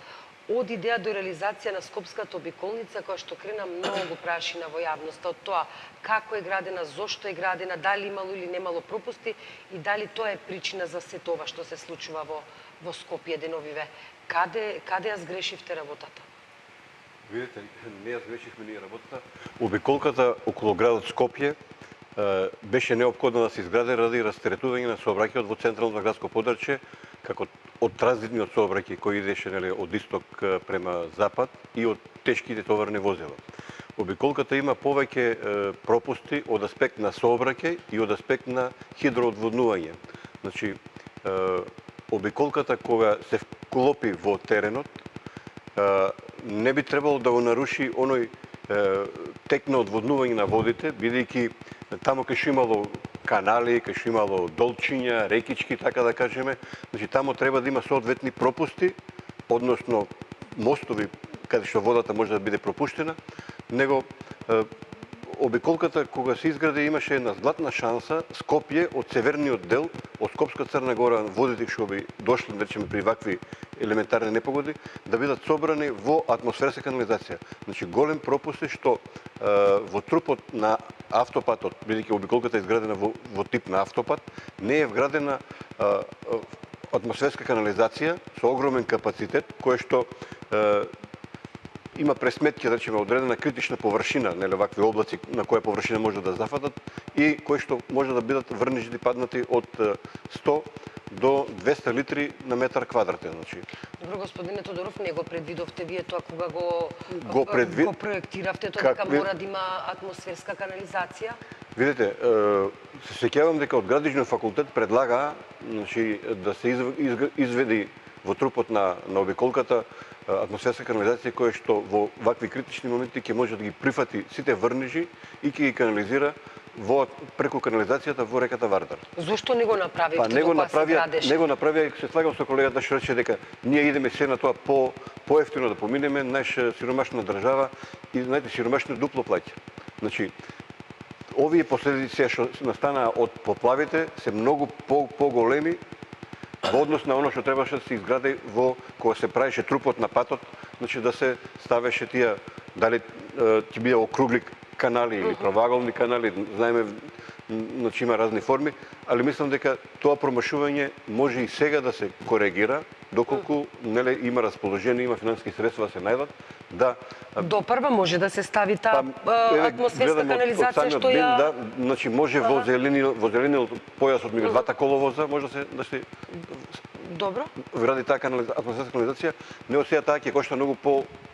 S1: од идеја до реализација на Скопската обиколница, која што крена многу прашина во јавноста од тоа како е градена, зошто е градена, дали имало или немало пропусти и дали тоа е причина за сето ова што се случува во Скопје деновиве. Каде ја сгрешивте работата?
S4: Видите, не ја сгрешивме ние работата. Обиколката околу градот Скопје беше неопходно да се изгради ради растретување на сообраќајот во централното градско подрачје, како од транзитниот сообраќај кој идеше од исток према запад и од тешките товарни возила. Обиколката има повеќе пропусти од аспект на сообраќај и од аспект на хидроодводнување. Значи, обиколката кога се вклопи во теренот, не би требало да го наруши оној тек на одводнување на водите, бидејќи таму кај што имало канали, кај што имало долчиња, рекички, така да кажеме, значи таму треба да има соодветни пропусти, односно мостови каде што водата може да биде пропуштена, него обиколката кога се изгради имаше една златна шанса Скопје од северниот дел, од Скопска Црна Гора, водите што би дошли, речеме, при вакви елементарни непогоди, да бидат собрани во атмосферска канализација. Значи голем пропуст е што во трупот на автопатот, бидејќи обиколката е изградена во тип на автопат, не е вградена атмосферска канализација со огромен капацитет, кој што има пресметки, да речеме, одредена критична површина, нели, вакви облаци на која површина може да зафатат и кои што може да бидат врнежи паднати од 100 до 200 литри на метар квадратен, значи.
S1: Добро, господине Тодоров, не го предвидовте вие тоа кога го проектиравте тоа дека мора да има атмосферска канализација?
S4: Видите, се сеќавам дека од Градежниот факултет предлага, значи, да се изведи во трупот на обиколката атмосферска канализација која што во вакви критични моменти ќе може да ги прифати сите врнежи и ќе ги канализира преку канализацијата во реката Вардар.
S1: Зошто не го направивте
S4: кога се
S1: градеше?
S4: Не го направија, се слагам со колегата што рече дека ние идеме се на тоа поевтино да поминеме, најсиромашна држава и најсиромашно дупло плаќа. Значи, овие последици што настанаа од поплавите се многу поголеми во однос на оно што требаше да се изгради кога се правеше трупот на патот, значи да се ставеше тие, дали ќе биде округли канали или правоаголни канали, знаеме, значи има разни форми, али мислам дека тоа промашување може и сега да се коригира, доколку неле има расположение, има финансиски средства да се најдат, да
S1: допрва може да се стави таа атмосферска канализација што ја...
S4: Да, значи може во зелениот појас од меѓу двата коловоза може да се
S1: Добро.
S4: Вради таа атмосферска канализација, не од сега таа ќе кошта многу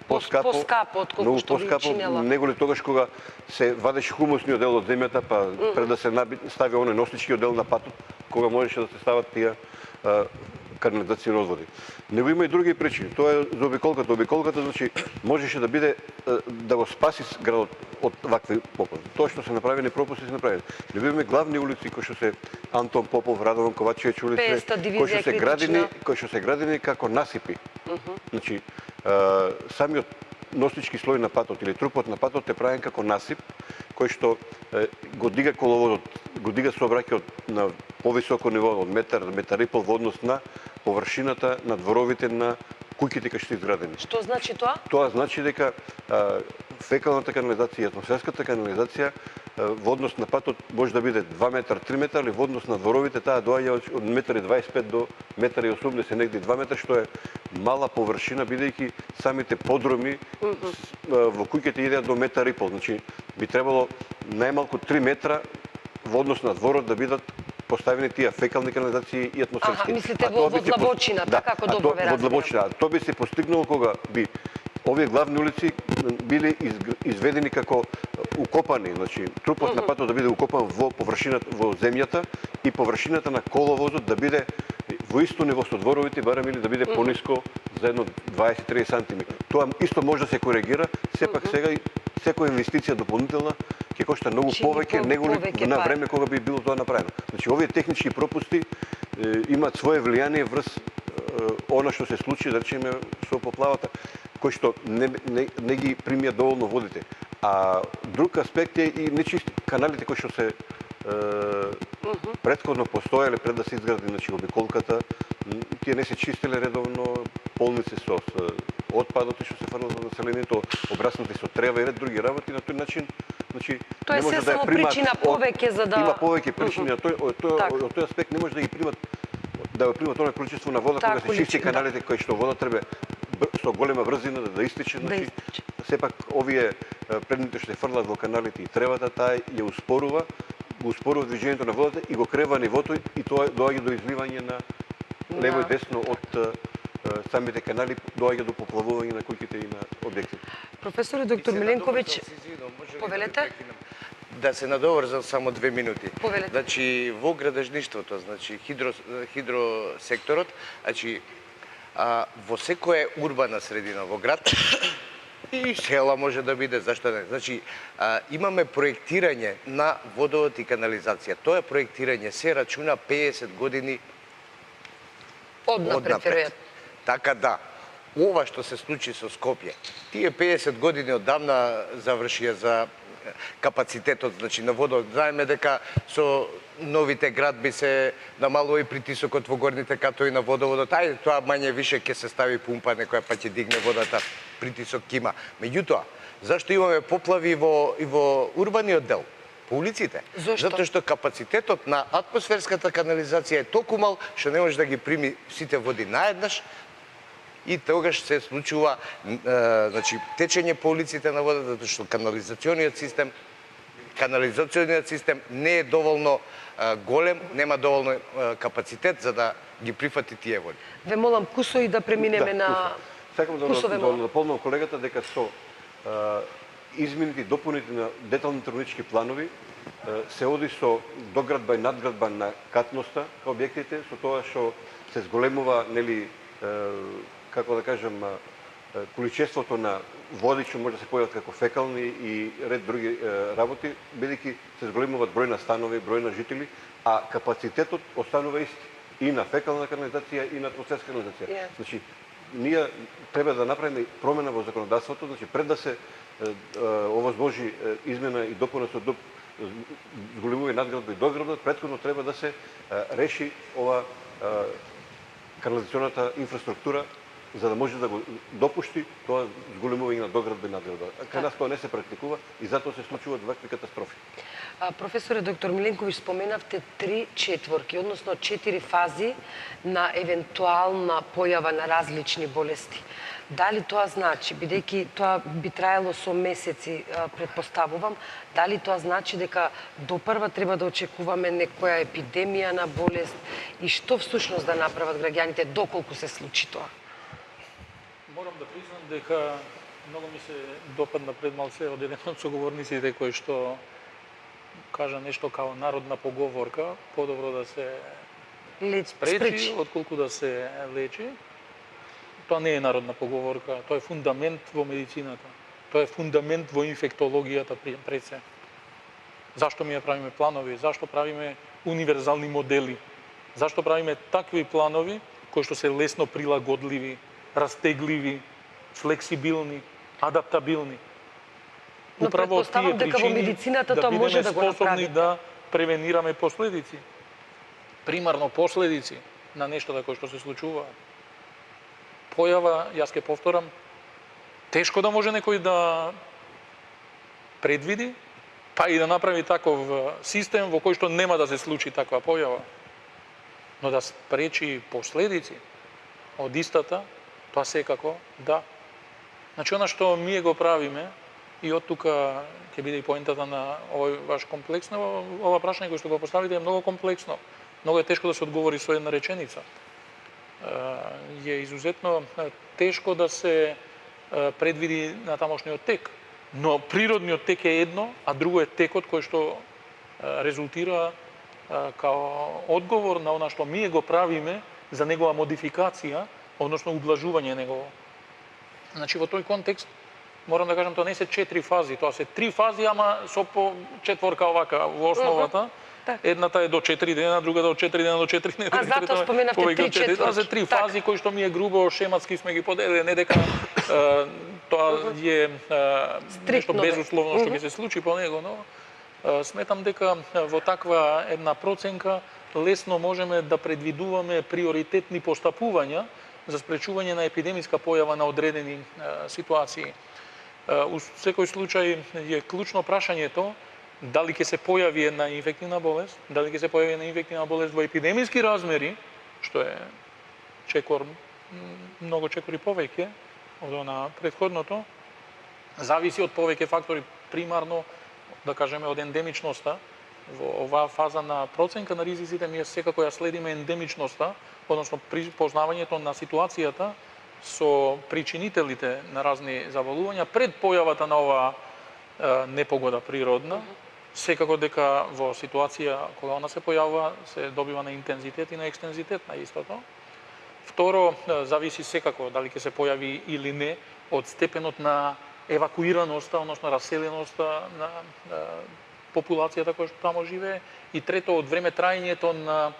S4: поскапо,
S1: отколку што би чинела.
S4: Него ли тогаш кога се вадеше хумусниот дел од земјата, па пред да се стави оној носничкиот дел на патот, кога можеше да се стават тие канализацијни одводи. Него има и други причини. Тоа е за обиколката. Обиколката, значи, можеше да биде да го спаси градот од вакви поплави. Тоа што се направени пропусти се направени. Него имаме главни улици кои што се Антон Попов, Радован Ковачевиќ улице, кои што се градени како насипи. Значи, самиот носнички слој на патот или трупот на патот е правен како насип, кој што го дига коловодот, го дига сообраќајот на повисоко ниво од метар и пол во однос на површината на дворовите на куќите кои што изградени.
S1: Што значи тоа?
S4: Тоа значи дека фекалната канализација и атмосферската канализација во однос на патот може да биде 2 метар, 3 метра, или во однос на дворовите таа доаѓа од 1,25 до 1,80 негде 2 метра, што е мала површина, бидејќи самите подроми во куќите идеат до 1,5 метра. Значи, би требало најмалку 3 метра во однос на дворот да бидат поставени тие фекални канализации и атмосферски.
S1: Мислите во Длабочина, така како добро ве
S4: во
S1: разбирам.
S4: Длабочина. Тоа би се постигнало кога би овие главни улици били изведени како укопани, значи трупот на патот да биде укопан во површината, во земјата и површината на коловозот да биде во исто ниво со дворовите, барем или да биде пониско за едно 20-30 сантими. Тоа исто може да се коригира, сепак сега секоја инвестиција дополнителна ќе кошта многу повеќе неголи на време кога би било тоа направено. Значи овие технички пропусти имаат свое влијание врз она што се случи, да речеме, со поплавата, кој што не ги примија доволно водите. А друг аспект е и нечисти каналите кои што се претходно постоеле пред да се изгради, значи обиколката, тие не се чистеле редовно, полни се со отпадот што се фрлат на населението, обраснати со трева и ред други работи, на тој начин, значи
S1: Тоа е
S4: не може
S1: се
S4: да
S1: само
S4: ја примат
S1: причина повеќе за да
S4: има повеќе причини, од тој аспект не може да ги примат она количество на вода кога се чисти каналите кои што вода треба со голема брзина да истече, значи сепак овие предмети што се фрлат во каналите и тревата, таа ја успорува движењето на водата и го крeva нивото и тоа доаѓа до изливање на лево и десно од самите канали, доаѓа до поплавување на куќите и на објектите.
S1: Професор доктор Миленковиќ, повелете?
S3: Да се надоврзам само 2 минути.
S1: Повелете.
S3: Значи во градежништвото, значи хидросекторот, значи во секоја урбана средина во град и села може да биде, зашто не? Значи имаме проектирање на водовод и канализација. Тоа проектирање се рачуна 50 години однапред. Така да, ова што се случи со Скопје, тие 50 години оддавна завршија за капацитетот, значи на водовод. Знаеме дека со новите градби се намалува и притисокот во горните катови на водоводот. Ајде, тоа мање више ќе се стави пумпа, некоја па ќе дигне водата, притисок ќе има. Меѓутоа, зашто имаме поплави и во урбаниот дел? По улиците.
S1: Зошто?
S3: Затоа што капацитетот на атмосферската канализација е толку мал што не може да ги прими сите води наеднаш и тогаш се случува значи течење по улиците на водата затоа што канализациониот систем не е доволно голем, нема доволно капацитет за да ги прифати тие води.
S1: Ве молам кусо и да преминеме на
S4: Сакам да
S1: кусове молам.
S4: дополнам колегата дека со измените и допуните на деталните урбанистички планови се оди со доградба и надградба на катноста кај објектите, со тоа што се зголемува, нели, како да кажам, количеството на води што може да се појават како фекални и ред други работи, бидејќи се зголемуваат број на станови, број на жители, а капацитетот останува ист и на фекална канализација и на атмосферска канализација. Значи, ние треба да направиме промена во законодавството, значи пред да се овозможи измена и допуна со зголемување надградба и доградба, претходно треба да се реши ова канализационата инфраструктура за да може да го допушти тоа зголемување на доградба и надградба. Кај нас тоа не се практикува и затоа се случуваат вакви катастрофи.
S1: Професоре доктор Миленковиќ, споменавте 3 четворки, односно 4 фази на евентуална појава на различни болести. Дали тоа значи, бидејќи тоа би траело со месеци, претпоставувам, дали тоа значи дека до прва треба да очекуваме некоја епидемија на болест и што всушност да направат граѓаните доколку се случи тоа?
S9: Морам да признам дека многу ми се допадна пред малце од еден од соговорниците кој што кажа нешто као народна поговорка, подобро да се спречи отколку да се лечи. Тоа не е народна поговорка, тоа е фундамент во медицината. Тоа е фундамент во инфектологијата пред се. Зашто ми ја правиме планови? Зашто правиме универзални модели? Зашто правиме такви планови кои што се лесно прилагодливи, растегливи, флексибилни, адаптабилни?
S1: Но претпоставам дека во медицината тоа може да го направите.
S9: Способни да превенираме последици. Примарно последици на нештата кои што се случуваат. Појава, јас ќе повторам, тешко да може некој да предвиди, па и да направи таков систем во кој што нема да се случи таква појава. Но да спречи последици од истата, тоа секако да. Значи, она што ние го правиме и од тука ќе биде и поентата на овој ваш комплексно, ова прашање кој што го поставите е многу комплексно. Многу е тешко да се одговори со една реченица. Е изузетно тешко да се предвиди натамошниот тек. Но природниот тек е едно, а друго е текот кој што резултира као одговор на она што ние го правиме за негова модификација, односно ублажување негово. Значи во тој контекст морам да кажам, тоа не се 4 фази, тоа се 3 фази, ама со по четворка овака во основата. Едната е до 4 дена, другата од 4 дена до 4 дена.
S1: А затоа споменавте 3 четворки.
S9: Тоа се 3 фази кои што ми е грубо шематски сме ги поделили, не дека тоа е нешто безусловно што ќе се случи по него, но сметам дека во таква една проценка лесно можеме да предвидуваме приоритетни постапувања за спречување на епидемиска појава на одредени ситуации. У секој случај е клучно прашањето дали ќе се појави една инфективна болест, дали ќе се појави една инфективна болест во епидемиски размери, што е чекор, многу чекори повеќе од она претходното, зависи од повеќе фактори, примарно, да кажеме, од ендемичноста. Во оваа фаза на проценка на ризиците ние секако ја следиме ендемичноста, односно познавањето на ситуацијата со причинителите на разни заболувања пред појавата на оваа непогода природна. Секако дека во ситуација кога она се појавува се добива на интензитет и на екстензитет на истото. Второ, зависи секако дали ќе се појави или не од степенот на евакуираноста, односно раселеноста на популацијата која што тамо живее. И трето, од време траењето на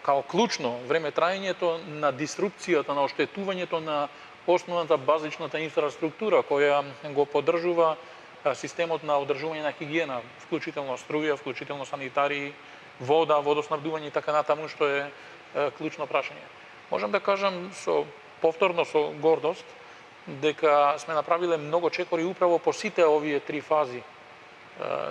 S9: као клучно време траењето на дисрупцијата, на оштетувањето на основната базичната инфраструктура која го поддржува системот на одржување на хигиена, вклучително струја, вклучително санитари, вода, водоснабдување и така натаму, што е клучно прашање. Можам да кажам повторно со гордост дека сме направиле многу чекори управо по сите овие 3 фази.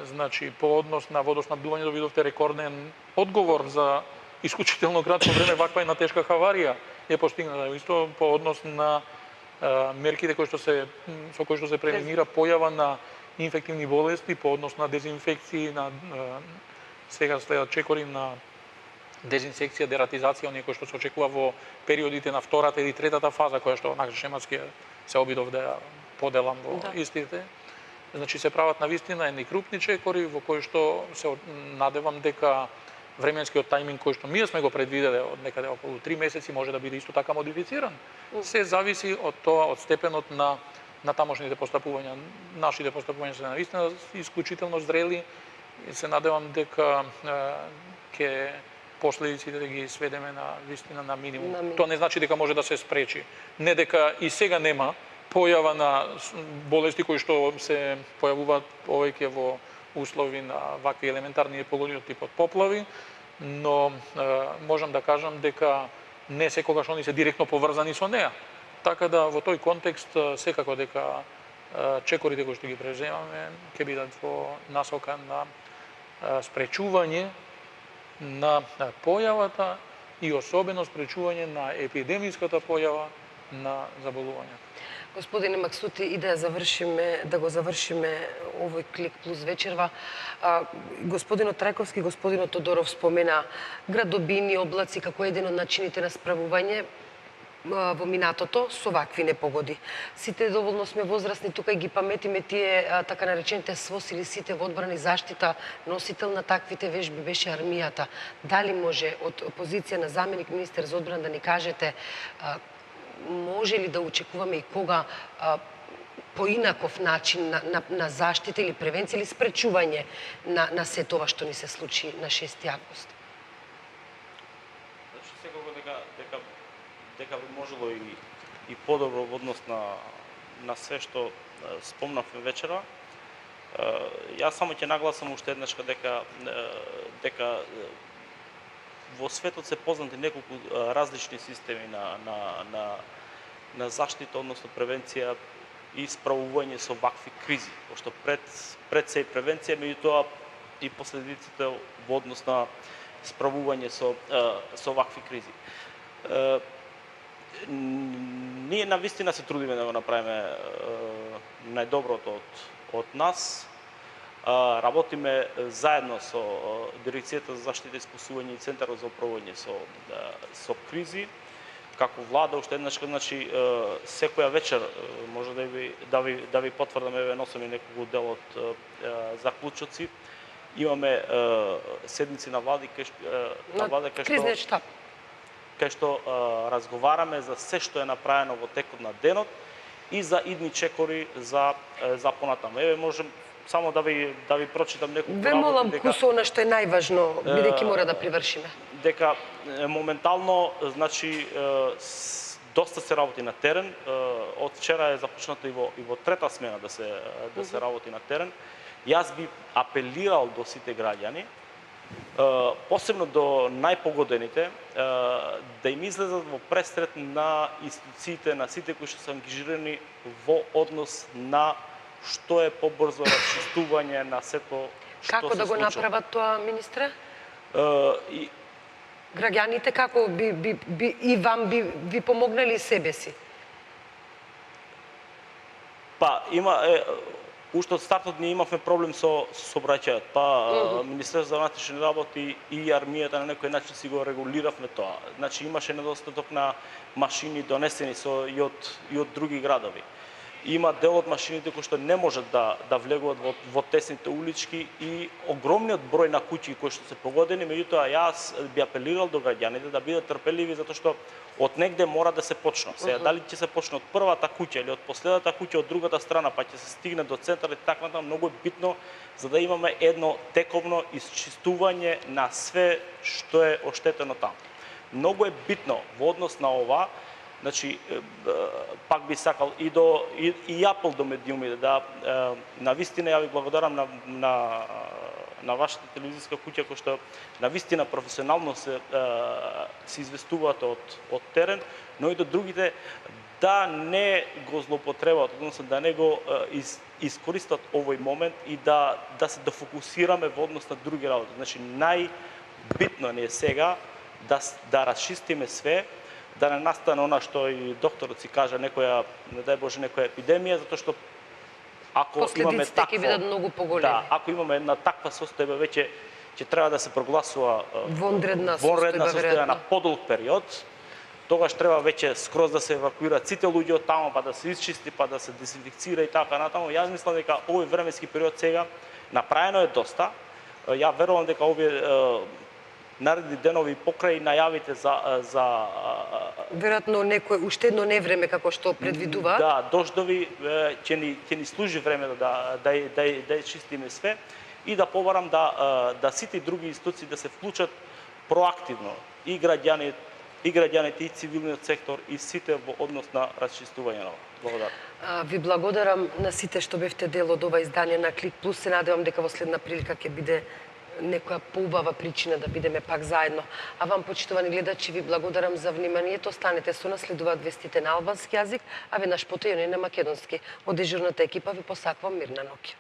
S9: Значи, по однос на водоснабдувањето видовте рекорден одговор за исклучително кратко време ваква една тешка хаварија е постигната. Исто по однос на мерките со кои што се превенира појава на инфективни болести, по однос на дезинфекции, на сега следат чекори на дезинсекција, дератизација, оние кои што се очекува во периодите на втората или третата фаза, која што однак шематски се обидов да ја поделам во истите. Значи се прават навистина едни крупни чекори во кои што се надевам дека временскиот тајминг кој што ние сме го предвиделе од некаде околу 3 месеци може да биде исто така модифициран. Се зависи од тоа, од степенот на тамошните постапувања. Нашите постапувања се навистина исклучително зрели и се надевам дека ќе последиците да ги сведеме на вистина на минимум. Тоа не значи дека може да се спречи. Не дека и сега нема појава на болести кои што се појавуваат повеќе во услови на вакви елементарни непогоди од типот поплави, но можам да кажам дека не секогаш они се директно поврзани со неа. Така да во тој контекст секако дека чекорите кои што ги преземаме ќе бидат во насока на спречување на појавата и особено спречување на епидемиската појава на заболувањето.
S1: Господине Максути, и да го завршиме овој Клик плюс вечерва. Господинот Трајковски, господинот Тодоров спомена градобини, облаци како еден од начините на справување во минатото со вакви непогоди. Сите доволно сме возрастни тука и ги паметиме тие така наречените СВОС или сите во одбрана и заштита. Носител на таквите вежби беше армијата. Дали може од позиција на заменик министер за одбрана да ни кажете може ли да очекуваме и кога поинаков начин на заштита или превенција или спречување на се тоа што ни се случи на 6 август?
S2: Значи секако дека би можело и подобро во однос на све што спомнавме вечера. Јас само ќе нагласам уште еднашка дека во светот се познати неколку различни системи на заштита, односно превенција и справување со вакви кризи, пошто пред се и превенција, меѓутоа и последиците во однос на справување со вакви кризи. Ние навистина се трудиме да го направиме најдоброто од нас. Работиме заедно со Дирекцијата за заштита и спасување и Центарот за управување со кризи. Како влада, уште еднаш, значи, секоја вечер, може да ви потврдам, еве носиме неколку дел од заклучоци. Имаме седници на влада
S1: Кризниот штаб.
S2: кај што разговараме за се што е направено во текот на денот и за идни чекори за понатаму. Еве можем само да ви прочитам неколку
S1: Ве молам кусо она што е најважно, бидејќи мора да привршиме.
S2: Дека моментално, значи, доста се работи на терен. Од вчера е започнато и во трета смена да се работи на терен. Јас би апелирал до сите граѓани, посебно до најпогодените, да им излезат во пресрет на институциите, на сите кои што се ангажирани во однос на што е побрзо расчистување на сето што
S1: Како
S2: се
S1: да го
S2: случува.
S1: направат тоа, министре?
S2: И
S1: Граѓаните како и вам ви помогнали себе си?
S2: Па, уште од стартот ние имавме проблем со сообраќајот. Министерството за внатрешни работи и армијата на некој начин си го регулиравме тоа. Значи имаше недостаток на машини донесени и од други градови. Има дел од машините кои што не можат да влегуваат во тесните улички и огромниот број на куќи кои што се погодени, меѓутоа јас би апелирал до граѓаните да бидат трпеливи затоа што од негде мора да се почне. Сега дали ќе се почне од првата куќа или од последната куќа од другата страна, па ќе се стигне до центарот и така натаму, многу е битно за да имаме едно тековно исчистување на све што е оштетено таму. Многу е битно во однос на ова. Значи, пак би сакал и апел до медиумите да навистина ја ви благодарам на вашата телевизиска куќа која што навистина професионално се известуваат од терен, но и до другите да не го злоупотребат, односно да не го искористат овој момент и да се дофокусираме во однос на други работи. Значи, најбитно ни е сега да расчистиме све, да не настане она што и докторот си кажа, не дај Боже, некоја епидемија, затоа што ако имаме
S1: ќе бидат многу поголеми.
S2: Да, ако имаме една таква состојба, веќе ќе треба да се прогласува
S1: вонредна
S2: состојба на подолг период. Тогаш треба веќе скроз да се евакуираат сите луѓе од таму, па да се исчисти, па да се дезинфекцира и така натаму. Јас мислам дека овој временски период сега направено е доста. Ја верувам дека овие наредни денови покрај најавите за
S1: веројатно некој уште едно невреме како што предвидува.
S2: Да, дождови ќе ни служи време да чистиме све и да побарам да сите други институции да се вклучат проактивно и граѓаните и цивилниот сектор и сите во однос на расчистување на ова. Благодарам.
S1: Ви благодарам на сите што бевте дел од ова издание на Клик Плюс. Се надевам дека во следна прилика ќе биде некоја поубава причина да бидеме пак заедно. А вам, почитувани гледачи, ви благодарам за вниманието. Останете со нас, следуваат вестите на албански јазик, а веднаш потоа и на македонски. Од дежурната екипа ви посакувам мирна ноќ.